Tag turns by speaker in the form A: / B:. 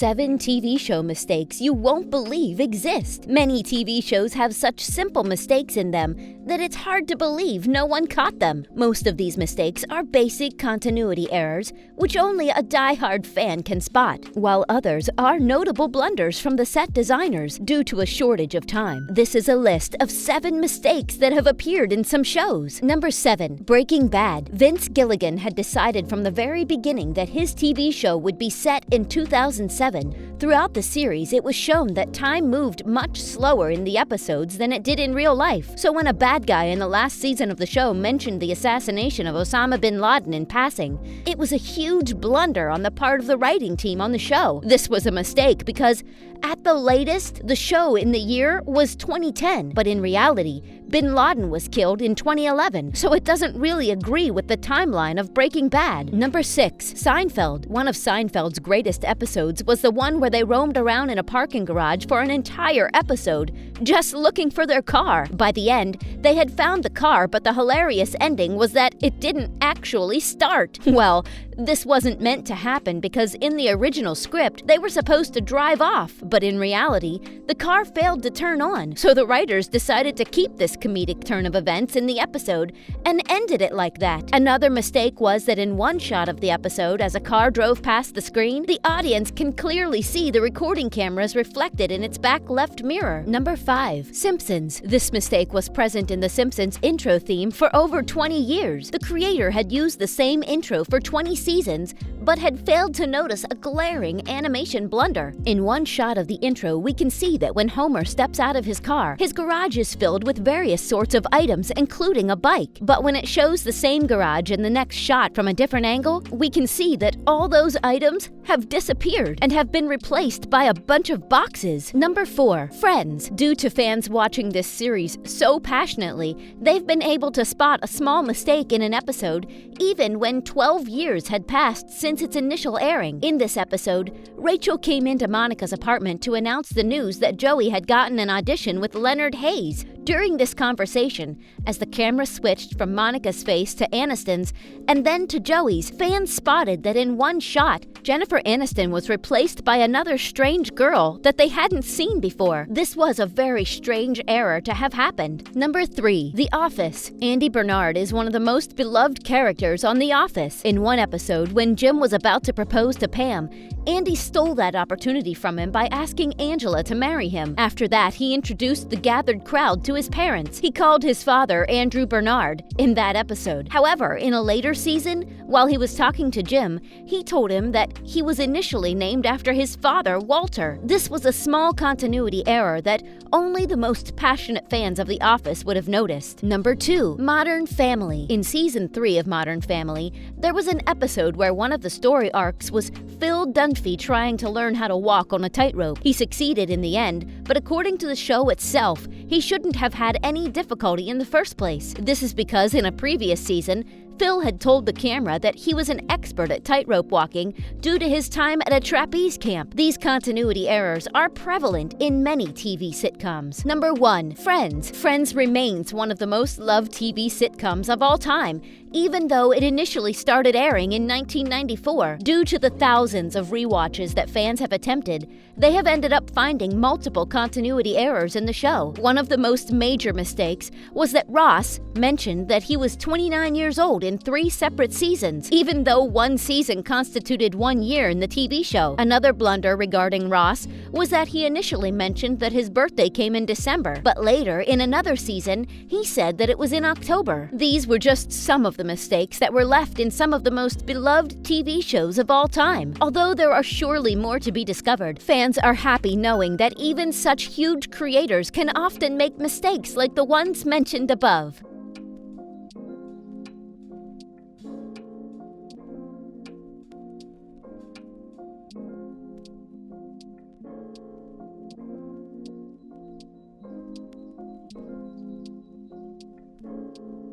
A: 7 TV show mistakes you won't believe exist. Many TV shows have such simple mistakes in them that it's hard to believe no one caught them. Most of these mistakes are basic continuity errors, which only a die-hard fan can spot, while others are notable blunders from the set designers due to a shortage of time. This is a list of 7 mistakes that have appeared in some shows. Number 7. Breaking Bad. Vince Gilligan had decided from the very beginning that his TV show would be set in 2007. Throughout the series, it was shown that time moved much slower in the episodes than it did in real life. So when a bad guy in the last season of the show mentioned the assassination of Osama bin Laden in passing, it was a huge blunder on the part of the writing team on the show. This was a mistake because, at the latest, the show in the year was 2010, but in reality, bin Laden was killed in 2011, so it doesn't really agree with the timeline of Breaking Bad. Number 6. Seinfeld. One of Seinfeld's greatest episodes was the one where they roamed around in a parking garage for an entire episode, just looking for their car. By the end, they had found the car, but the hilarious ending was that it didn't actually start. Well, this wasn't meant to happen because in the original script, they were supposed to drive off, but in reality, the car failed to turn on. So the writers decided to keep this comedic turn of events in the episode and ended it like that. Another mistake was that in one shot of the episode, as a car drove past the screen, the audience can clearly see the recording cameras reflected in its back left mirror. Number 5. Simpsons. This mistake was present in The Simpsons intro theme for over 20 years. The creator had used the same intro for 20 seasons, but had failed to notice a glaring animation blunder. In one shot of the intro, we can see that when Homer steps out of his car, his garage is filled with various sorts of items, including a bike. But when it shows the same garage in the next shot from a different angle, we can see that all those items have disappeared and have been replaced by a bunch of boxes. Number 4. Friends. Due to fans watching this series so passionately, they've been able to spot a small mistake in an episode, even when 12 years had passed since its initial airing. In this episode, Rachel came into Monica's apartment to announce the news that Joey had gotten an audition with Leonard Hayes. During this conversation, as the camera switched from Monica's face to Aniston's and then to Joey's, fans spotted that in one shot, Jennifer Aniston was replaced by another strange girl that they hadn't seen before. This was a very strange error to have happened. Number 3. The Office. Andy Bernard is one of the most beloved characters on The Office. In one episode, when Jim was about to propose to Pam, Andy stole that opportunity from him by asking Angela to marry him. After that, he introduced the gathered crowd to his parents. He called his father Andrew Bernard in that episode. However, in a later season, while he was talking to Jim, he told him that he was initially named after his father, Walter. This was a small continuity error that only the most passionate fans of The Office would have noticed. Number 2. Modern Family. In season 3 of Modern Family, there was an episode where one of the story arcs was Phil Dunphy trying to learn how to walk on a tightrope. He succeeded in the end, but according to the show itself, he shouldn't have had any difficulty in the first place. This is because in a previous season, Phil had told the camera that he was an expert at tightrope walking due to his time at a trapeze camp. These continuity errors are prevalent in many TV sitcoms. Number 1. Friends. Friends remains one of the most loved TV sitcoms of all time, even though it initially started airing in 1994. Due to the thousands of rewatches that fans have attempted, they have ended up finding multiple continuity errors in the show. One of the most major mistakes was that Ross mentioned that he was 29 years old in 3 separate seasons, even though one season constituted 1 year in the TV show. Another blunder regarding Ross was that he initially mentioned that his birthday came in December, but later, in another season, he said that it was in October. These were just some of the mistakes that were left in some of the most beloved TV shows of all time. Although there are surely more to be discovered, fans are happy knowing that even such huge creators can often make mistakes like the ones mentioned above.